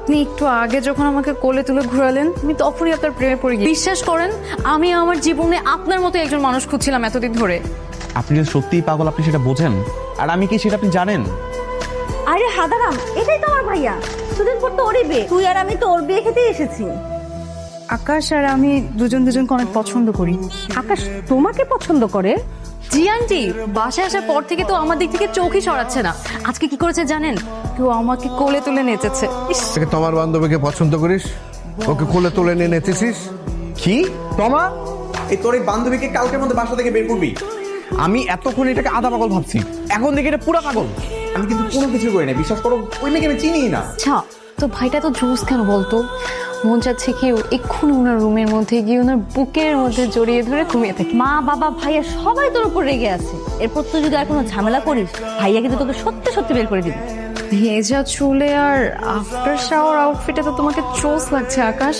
আপনি একটু আগে যখন আমাকে কোলে তুলে ঘোরালেন আমি তখনই আপনার প্রেমে পড়ে গেছি। বিশ্বাস করেন আমি আমার জীবনে আপনার মতো একজন মানুষ খুঁজছিলাম এতদিন ধরে। আপনি যদি সত্যিই পাগল আপনি সেটা বোঝেন, আর আমি কি সেটা আপনি জানেন। আরে হাদারাম, এটাই তো আমার ভাইয়া। দুদিন পর তো ওরই বিয়ে, তুই আর আমি তো ওর বিয়ে খেতে এসেছি। আকাশ আর আমি দুজনকে অনেক পছন্দ করি। আকাশ তোমাকে পছন্দ করে? জি আন্টি, বাসায় আসার পর থেকে তো আমার দিক থেকে চোখই সরাচ্ছে না। আজকে কি করেছে জানেন? কেউ আমাকে কোলে তুলে নেচেছে। ইস, থেকে তোমার বান্ধবীকে পছন্দ করিস, ওকে কোলে তুলে নিয়ে নেচেছিস। কি তমা, এই তোর এই বান্ধবীকে কালকের মধ্যে বাসা থেকে বের করবি? আমি এতক্ষণ এটাকে আধা পাগল ভাবছি, এখন দেখি এটা পুরো পাগল। আমি কিন্তু কোনো কিছু করি না, বিশ্বাস করো। ওই মেয়েকে আমি চিনি না। আচ্ছা তো ভাইটা তো জোস কেন বলতো? মন চাচ্ছে কি এক্ষুনি ওনার রুমের মধ্যে গিয়ে ওনার বুকের মধ্যে জড়িয়ে ধরে ঘুমিয়ে থাকি। মা বাবা ভাইয়া সবাই তোর উপর রেগে আছে। এরপর তুই যদি আর কোনো ঝামেলা করিস, ভাইয়া কিন্তু তোকে সত্যি সত্যি বের করে দিবে। ভেজা চুলে আর আফটার শাওয়ার আউটফিটে তো তোমাকে চোস লাগছে আকাশ।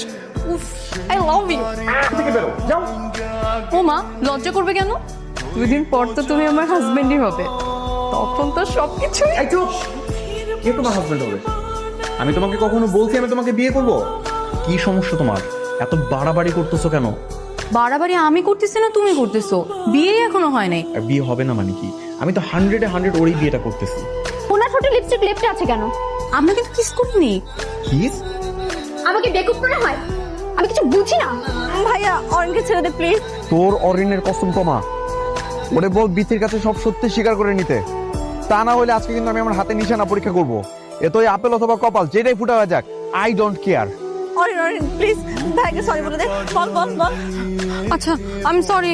উফ, আই লাভ ইউ। থেকে বেরো, যাও। ও মা, লজ্জা করবে কেন? 2 দিন পর তো তুমি আমার হাজবেন্ডই হবে, তখন তো সবকিছু। এই চুপ, কে তোমার হাজবেন্ড হবে? আমি তোমাকে কখনো বলছি আমি তোমাকে বিয়ে করব? কি সমস্যা তোমার? এত বাড়াবাড়ি করতেছো কেন? বাড়াবাড়ি আমি করতেছি না তুমি করতেছো? বিয়ে এখনো হয় নাই। আর বিয়ে হবে না মানে কি? আমি তো 100-এ 100 ওরই বিয়েটা করতেছি। ওনার ছোট লিপস্টিক লেপটে আছে কেন? আমরা কিন্তু কিস করিনি। কিস? আমাকে বেকুব মনে হয়? আমি কিছু বুঝি না। ভাইয়া অরণকে ছেড়ে দে প্লিজ। তোর অরিনের কসম তোমা, ওরে বল বিথির কাছে সব সত্যি স্বীকার করে নিতে। তা না হলে আজকে কিন্তু আমি আমার হাতে নিশানা পরীক্ষা করব। এতই আপেল অথবা কপাল যেটাই ফুটা হয়ে যাক, I don't care. Arin Arin please ভাইকে সরি বলে দে। বল বল বল। আচ্ছা আমি সরি,